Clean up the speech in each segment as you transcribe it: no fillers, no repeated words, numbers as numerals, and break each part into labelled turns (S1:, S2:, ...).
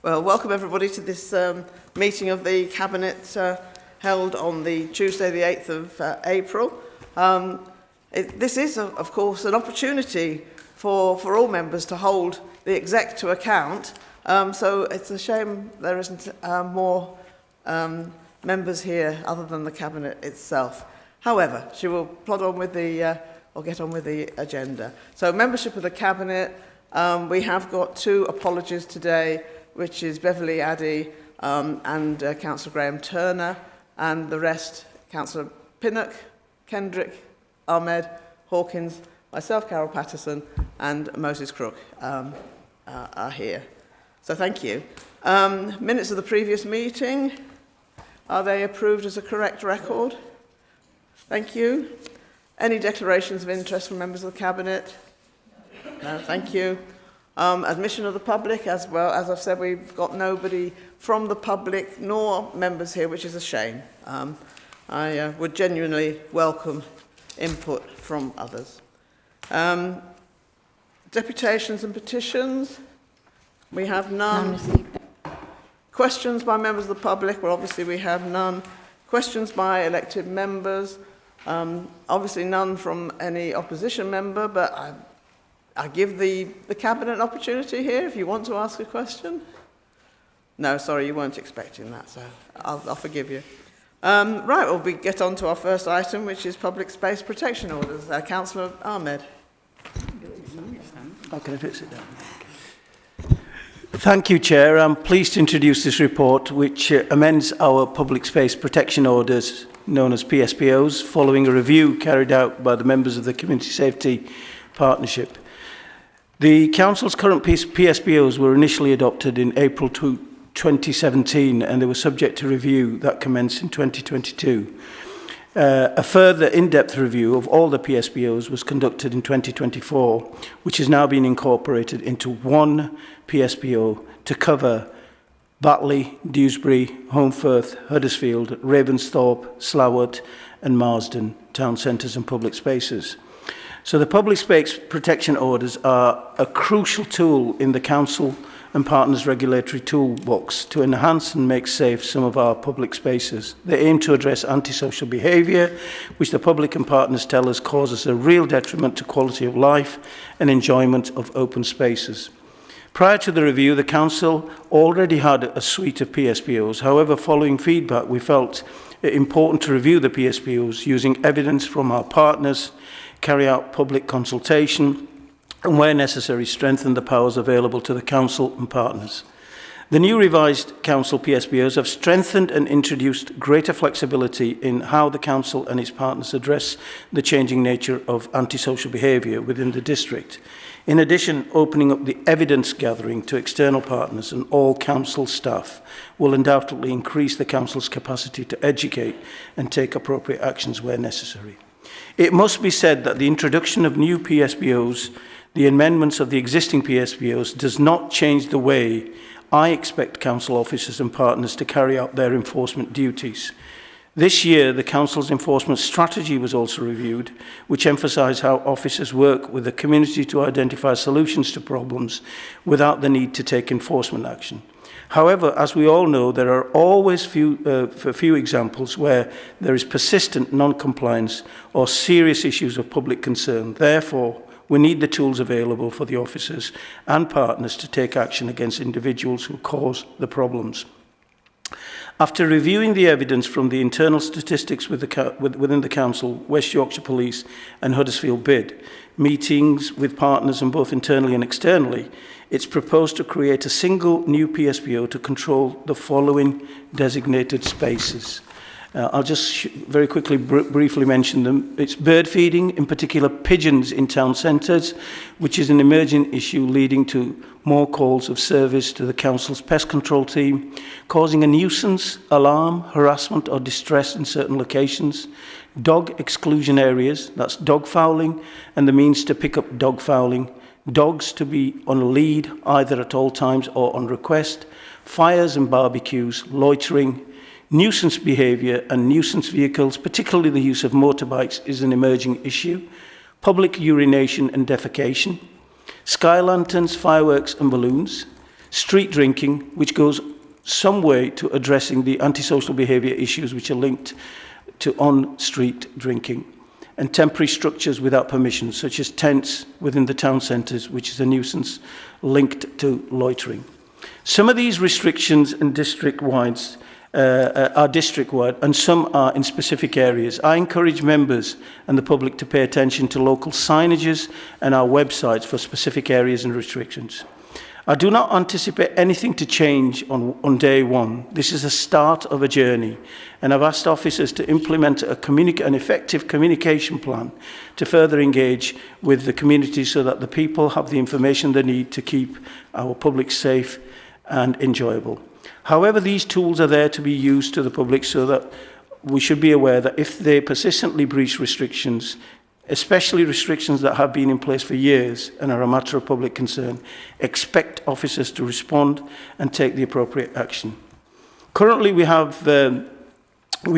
S1: Well, welcome everybody to this meeting of the Cabinet held on the Tuesday the 8th of April. This is, of course, an opportunity for all members to hold the exec to account. So it's a shame there isn't more members here other than the Cabinet itself. However, she will plod on with or get on with the agenda. So membership of the Cabinet, we have got two apologies today, which is Beverly Addy and Councillor Graham Turner, and the rest, Councillor Pinnock, Kendrick, Ahmed, Hawkins, myself, Carol Patterson, and Moses Crook are here. So thank you. Minutes of the previous meeting, are they approved as a correct record? Thank you. Any declarations of interest from members of the Cabinet? No, thank you. Admission of the public, as well, as I've said, we've got nobody from the public nor members here, which is a shame. I would genuinely welcome input from others. Deputations and petitions, we have none. Questions by members of the public, well, obviously we have none. Questions by elected members, obviously none from any opposition member, but I give the Cabinet an opportunity here if you want to ask a question. No, sorry, you weren't expecting that, so I'll forgive you. Right, well, we get on to our first item, which is public space protection orders. Councillor Ahmed.
S2: How can I sit down? Thank you, Chair. I'm pleased to introduce this report, which amends our public space protection orders, known as PSPOs, following a review carried out by the members of the Community Safety Partnership. The Council's current PSPOs were initially adopted in April 2017, and they were subject to review that commenced in 2022. A further in-depth review of all the PSPOs was conducted in 2024, which has now been incorporated into one PSPO to cover Batley, Dewsbury, Holmfirth, Huddersfield, Ravensthorpe, Slough and Marsden town centres and public spaces. So the public space protection orders are a crucial tool in the Council and Partners regulatory toolbox to enhance and make safe some of our public spaces. They aim to address antisocial behaviour, which the public and partners tell us causes a real detriment to quality of life and enjoyment of open spaces. Prior to the review, the Council already had a suite of PSPOs. However, following feedback, we felt it important to review the PSPOs using evidence from our partners, carry out public consultation, and where necessary, strengthen the powers available to the Council and partners. The new revised Council PSPOs have strengthened and introduced greater flexibility in how the Council and its partners address the changing nature of antisocial behaviour within the district. In addition, opening up the evidence gathering to external partners and all Council staff will undoubtedly increase the Council's capacity to educate and take appropriate actions where necessary. It must be said that the introduction of new PSPOs, the amendments of the existing PSPOs, does not change the way I expect Council officers and partners to carry out their enforcement duties. This year, the Council's enforcement strategy was also reviewed, which emphasised how officers work with the community to identify solutions to problems without the need to take enforcement action. However, as we all know, there are always few examples where there is persistent non-compliance or serious issues of public concern. Therefore, we need the tools available for the officers and partners to take action against individuals who cause the problems. After reviewing the evidence from the internal statistics within the Council, West Yorkshire Police and Huddersfield BID, meetings with partners and both internally and externally, it's proposed to create a single new PSPO to control the following designated spaces. I'll just very quickly briefly mention them. It's bird feeding, in particular pigeons in town centres, which is an emerging issue leading to more calls of service to the Council's pest control team, causing a nuisance, alarm, harassment or distress in certain locations. Dog exclusion areas, that's dog fouling, and the means to pick up dog fouling. Dogs to be on a lead either at all times or on request. Fires and barbecues, loitering, nuisance behaviour and nuisance vehicles, particularly the use of motorbikes, is an emerging issue. Public urination and defecation. Sky lanterns, fireworks and balloons. street drinking, which goes some way to addressing the antisocial behaviour issues which are linked to on-street drinking, and temporary structures without permission, such as tents within the town centres, which is a nuisance linked to loitering. Some of these restrictions and are district-wide, and some are in specific areas. I encourage members and the public to pay attention to local signages and our websites for specific areas and restrictions. I do not anticipate anything to change on day one. This is the start of a journey, and I've asked officers to implement an effective communication plan to further engage with the community so that the people have the information they need to keep our public safe and enjoyable. However, these tools are there to be used to the public, so that we should be aware that if they persistently breach restrictions, especially restrictions that have been in place for years and are a matter of public concern, expect officers to respond and take the appropriate action. Currently, we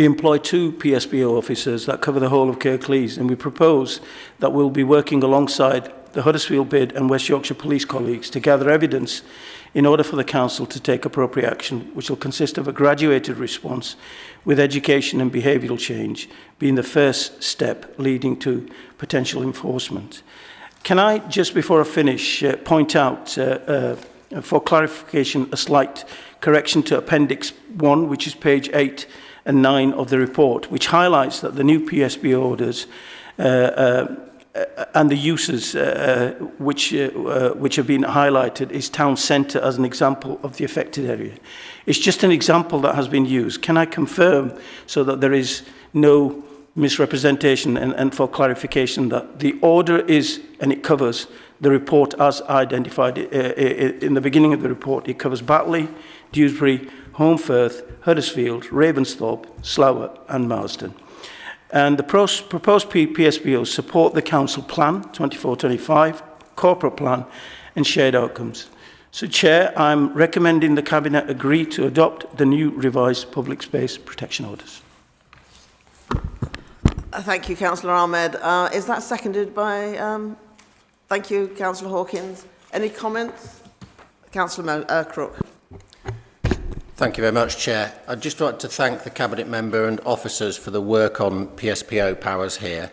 S2: employ 2 PSPO officers that cover the whole of Kirklees, and we propose that we'll be working alongside the Huddersfield Bid and West Yorkshire Police colleagues to gather evidence in order for the Council to take appropriate action, which will consist of a graduated response with education and behavioural change being the first step leading to potential enforcement. Can I, just before I finish, point out, for clarification, a slight correction to Appendix 1, which is page 8 and 9 of the report, which highlights that the new PSB orders and the uses which have been highlighted is town centre as an example of the affected area. It's just an example that has been used. Can I confirm, so that there is no misrepresentation and for clarification, that the order is, and it covers the report as identified in the beginning of the report. It covers Batley, Dewsbury, Holmfirth, Huddersfield, Ravensthorpe, Slough and Marsden. And the proposed PSBOs support the Council Plan 24-25, Corporate Plan and Shared Outcomes. So, Chair, I'm recommending the Cabinet agree to adopt the new revised public space protection orders.
S1: Thank you, Councillor Ahmed. Is that seconded by... thank you, Councillor Hawkins. Any comments? Councillor Crook.
S3: Thank you very much, Chair. I'd just like to thank the Cabinet Member and officers for the work on PSPO powers here.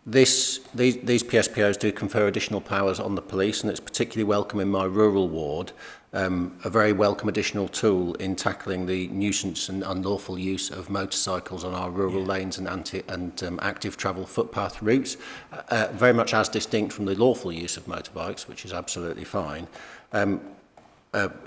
S3: These PSPOs do confer additional powers on the police, and it's particularly welcome in my rural ward, a very welcome additional tool in tackling the nuisance and unlawful use of motorcycles on our rural lanes and active travel footpath routes, very much as distinct from the lawful use of motorbikes, which is absolutely fine.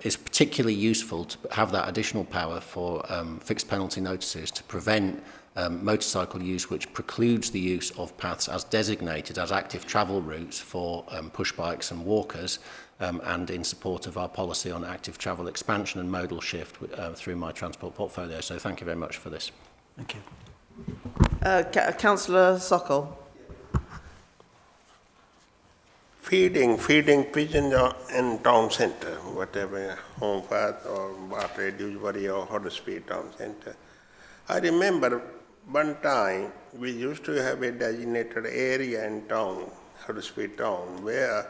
S3: It's particularly useful to have that additional power for fixed penalty notices to prevent motorcycle use which precludes the use of paths as designated as active travel routes for push bikes and walkers, and in support of our policy on active travel expansion and modal shift through my transport portfolio. So thank you very much for this.
S2: Thank you.
S1: Councillor Sokol.
S4: Feeding pigeons in town centre, whatever, Holmfirth or Batley, Dewsbury or Huddersfield town centre. I remember one time we used to have a designated area in town, Huddersfield town, where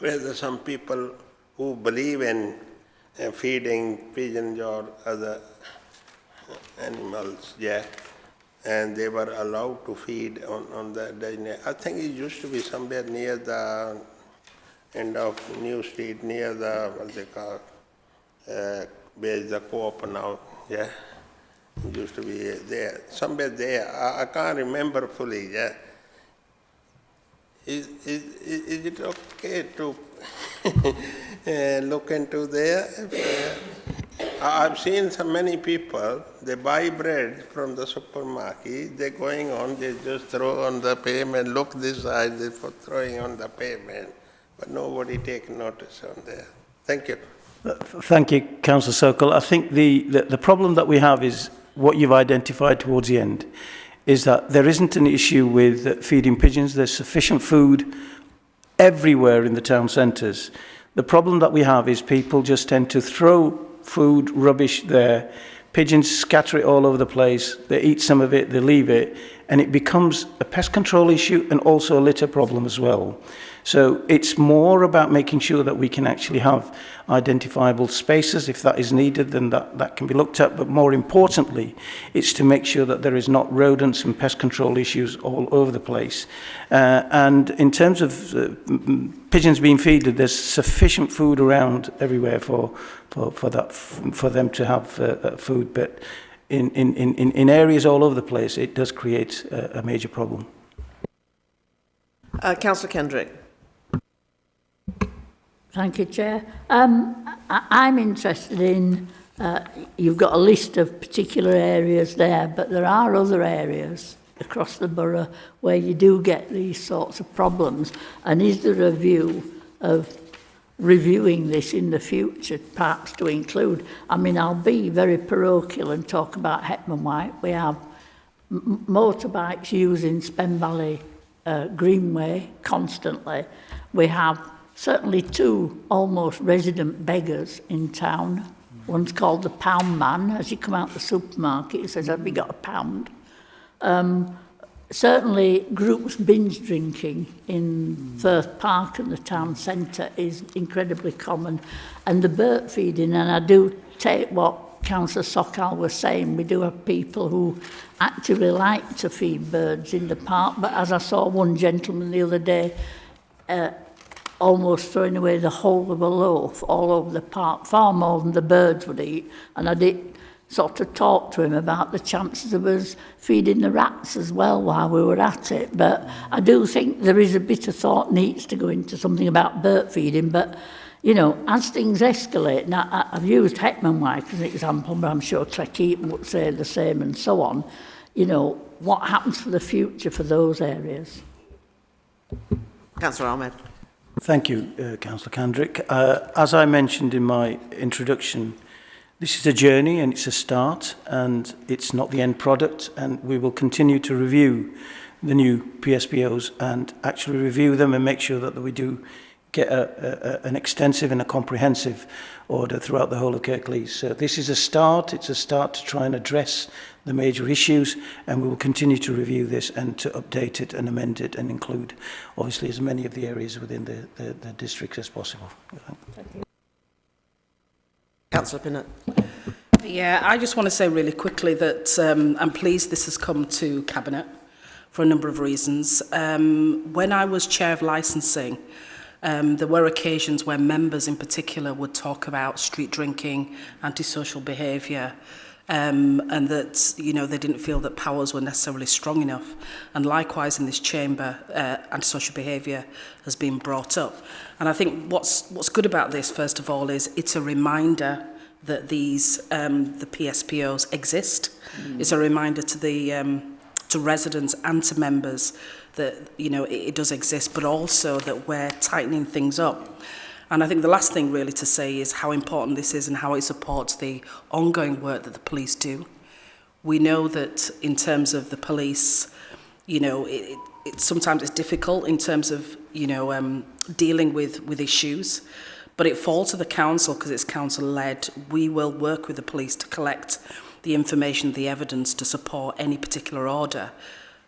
S4: there's some people who believe in feeding pigeons or other animals, yeah. And they were allowed to feed on the designated. I think it used to be somewhere near the end of New Street, near the, what's it called, where's the co-op now, yeah? It used to be there, somewhere there. I can't remember fully, yeah? Is it okay to look into there? I've seen so many people, they buy bread from the supermarket, they're going on, they just throw on the pavement, look this side, they're throwing on the pavement, but nobody take notice on there. Thank you.
S2: Thank you, Councillor Sokol. I think the problem that we have is what you've identified towards the end, is that there isn't an issue with feeding pigeons. There's sufficient food everywhere in the town centres. The problem that we have is people just tend to throw food, rubbish there. Pigeons scatter it all over the place. They eat some of it, they leave it, and it becomes a pest control issue and also a litter problem as well. So it's more about making sure that we can actually have identifiable spaces. If that is needed, then that can be looked at. But more importantly, it's to make sure that there is not rodents and pest control issues all over the place. And in terms of pigeons being feeded, there's sufficient food around everywhere for them to have food. But in areas all over the place, it does create a major problem.
S1: Councillor Kendrick.
S5: Thank you, Chair. I'm interested in, you've got a list of particular areas there, but there are other areas across the borough where you do get these sorts of problems. And is there a view of reviewing this in the future, perhaps to include, I mean, I'll be very parochial and talk about Hetman White. We have motorbikes using Spen Valley Greenway constantly. We have certainly 2 almost resident beggars in town. One's called the Pound Man. As you come out the supermarket, he says, have you got a pound? Certainly groups binge drinking in Firth Park and the town centre is incredibly common. And the bird feeding, and I do take what Councillor Sokal was saying, we do have people who actively like to feed birds in the park, but as I saw one gentleman the other day, almost throwing away the whole of a loaf all over the park, far more than the birds would eat. And I did sort of talk to him about the chances of us feeding the rats as well while we were at it. But I do think there is a bit of thought needs to go into something about bird feeding. But, you know, as things escalate, now I've used Hetman White as an example, but I'm sure Cleckheaton would say the same and so on. You know, what happens for the future for those areas?
S1: Councillor Ahmed.
S2: Thank you, Councillor Kendrick. As I mentioned in my introduction, this is a journey and it's a start and it's not the end product, and we will continue to review the new PSPOs and actually review them and make sure that we do get an extensive and a comprehensive order throughout the whole of Kirklees. So this is a start. It's a start to try and address the major issues, and we will continue to review this and to update it and amend it and include, obviously, as many of the areas within the district as possible. Thank you.
S1: Councillor Pinnett.
S6: Yeah, I just want to say really quickly that I'm pleased this has come to Cabinet for a number of reasons. When I was Chair of Licensing, there were occasions where members in particular would talk about street drinking, antisocial behaviour, and that, you know, they didn't feel that powers were necessarily strong enough. And likewise in this chamber, antisocial behaviour has been brought up. And I think what's good about this, first of all, is it's a reminder that these the PSPOs exist. It's a reminder to the to residents and to members that, you know, it does exist, but also that we're tightening things up. And I think the last thing really to say is how important this is and how it supports the ongoing work that the police do. We know that in terms of the police, you know, sometimes it's difficult in terms of, you know, dealing with issues, but it falls to the council because it's council-led. We will work with the police to collect the information, the evidence to support any particular order.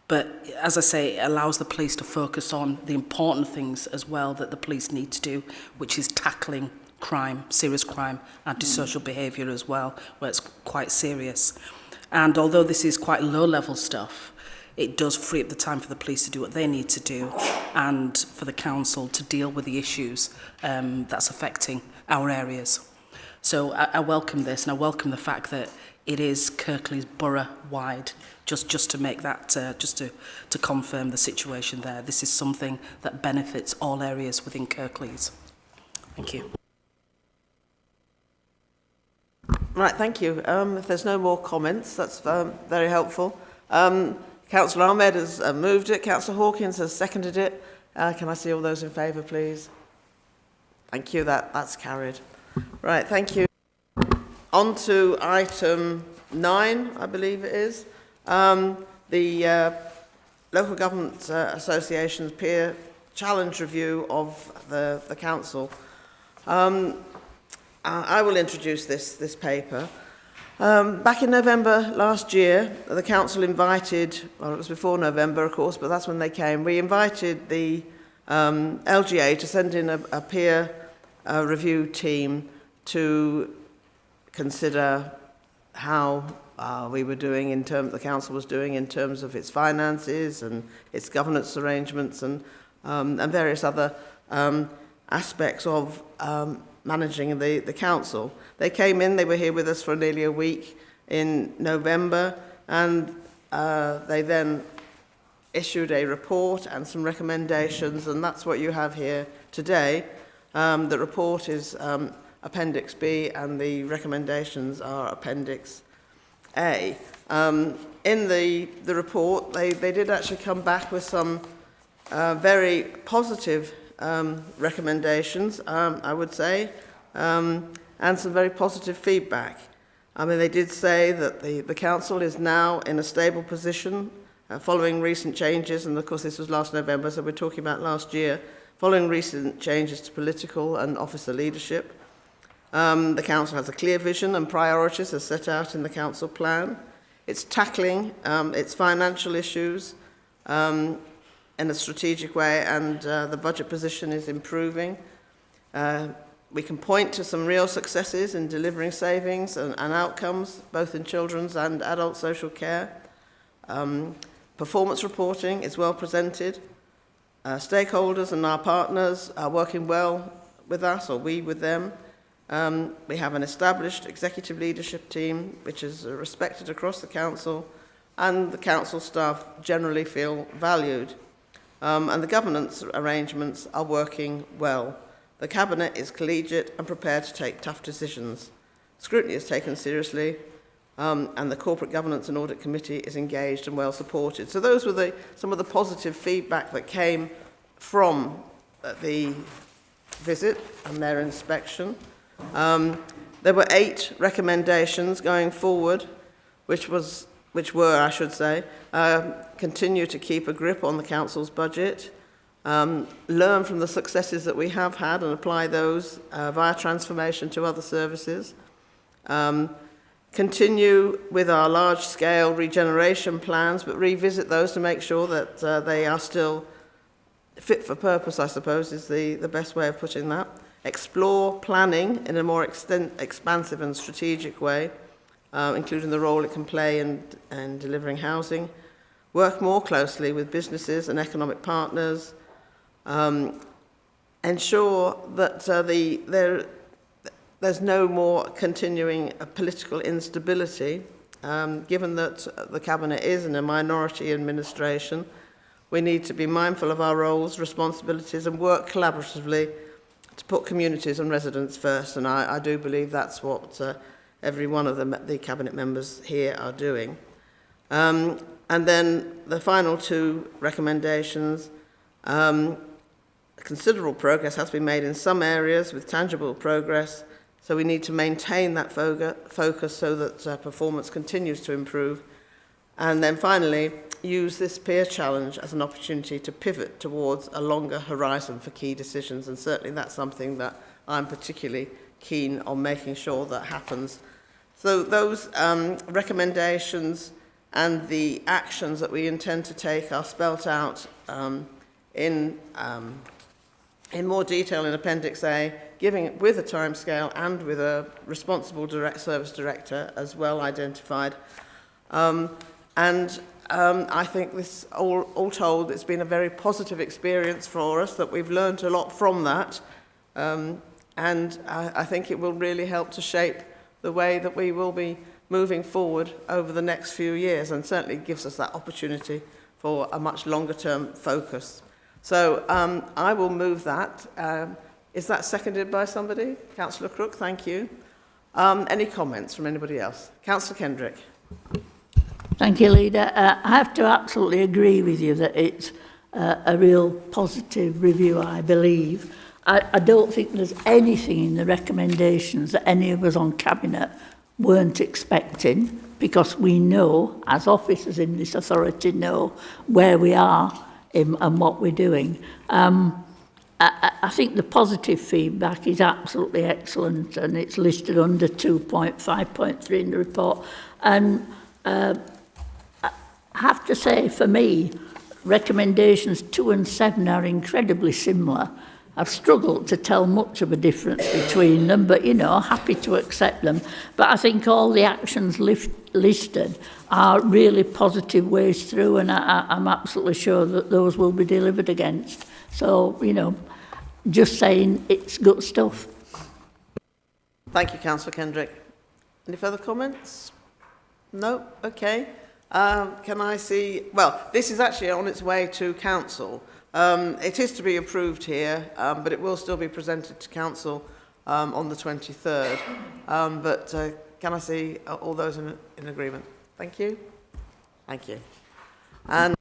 S6: But as I say, it allows the police to focus on the important things as well that the police need to do, which is tackling crime, serious crime, antisocial behaviour as well, where it's quite serious. And although this is quite low-level stuff, it does free up the time for the police to do what they need to do and for the council to deal with the issues that's affecting our areas. So I welcome this, and I welcome the fact that it is Kirklees borough-wide, just to make that, just to confirm the situation there. This is something that benefits all areas within Kirklees. Thank you.
S1: Right, thank you. If there's no more comments, that's very helpful. Councillor Ahmed has moved it. Councillor Hawkins has seconded it. Can I see all those in favour, please? Thank you. That's carried. Right, thank you. On to item 9, I believe it is. The Local Government Association's peer challenge review of the council. I will introduce this paper. Back in November last year, the council invited, well, it was before November, of course, but that's when they came. We invited the LGA to send in a peer review team to consider how we were doing in terms, the council was doing in terms of its finances and its governance arrangements and various other aspects of managing the council. They came in, they were here with us for nearly a week in November, and they then issued a report and some recommendations, and that's what you have here today. The report is Appendix B, and the recommendations are Appendix A. In the report, they did actually come back with some very positive recommendations, I would say, and some very positive feedback. I mean, they did say that the council is now in a stable position following recent changes, and of course this was last November, so we're talking about last year, following recent changes to political and officer leadership. The council has a clear vision and priorities as set out in the council plan. It's tackling its financial issues in a strategic way, and the budget position is improving. We can point to some real successes in delivering savings and outcomes, both in children's and adult social care. Performance reporting is well presented. Stakeholders and our partners are working well with us, or we with them. We have an established executive leadership team, which is respected across the council, and the council staff generally feel valued. And the governance arrangements are working well. The Cabinet is collegiate and prepared to take tough decisions. Scrutiny is taken seriously, and the Corporate Governance and Audit Committee is engaged and well supported. So those were some of the positive feedback that came from the visit and their inspection. There were 8 recommendations going forward, which were, I should say, continue to keep a grip on the council's budget, learn from the successes that we have had and apply those via transformation to other services, continue with our large-scale regeneration plans, but revisit those to make sure that they are still fit for purpose, I suppose, is the best way of putting that. Explore planning in a more expansive and strategic way, including the role it can play in delivering housing. Work more closely with businesses and economic partners. Ensure that there's no more continuing political instability, given that the Cabinet is in a minority administration. We need to be mindful of our roles, responsibilities, and work collaboratively to put communities and residents first, and I do believe that's what every one of the Cabinet members here are doing. And then the final 2 recommendations, considerable progress has been made in some areas with tangible progress, so we need to maintain that focus so that performance continues to improve. And then finally, use this peer challenge as an opportunity to pivot towards a longer horizon for key decisions, and certainly that's something that I'm particularly keen on making sure that happens. So those recommendations and the actions that we intend to take are spelt out in more detail in Appendix A, giving it with a timescale and with a responsible service director as well identified. I think this, all told, it's been a very positive experience for us, that we've learned a lot from that. And I think it will really help to shape the way that we will be moving forward over the next few years, and certainly gives us that opportunity for a much longer term focus. So I will move that. Is that seconded by somebody? Councillor Crook, thank you. Any comments from anybody else? Councillor Kendrick.
S5: Thank you, Leader. I have to absolutely agree with you that it's a real positive review, I believe. I don't think there's anything in the recommendations that any of us on Cabinet weren't expecting, because we know, as officers in this authority, know where we are and what we're doing. I think the positive feedback is absolutely excellent, and it's listed under 2.5.3 in the report. And I have to say, for me, recommendations 2 and 7 are incredibly similar. I've struggled to tell much of a difference between them, but, you know, happy to accept them. But I think all the actions listed are really positive ways through, and I'm absolutely sure that those will be delivered against. So, you know, just saying it's good stuff.
S1: Thank you, Councillor Kendrick. Any further comments? No? Okay. Can I see... Well, this is actually on its way to Council. It is to be approved here, but it will still be presented to Council on the 23rd. Can I see all those in agreement? Thank you. Thank you. And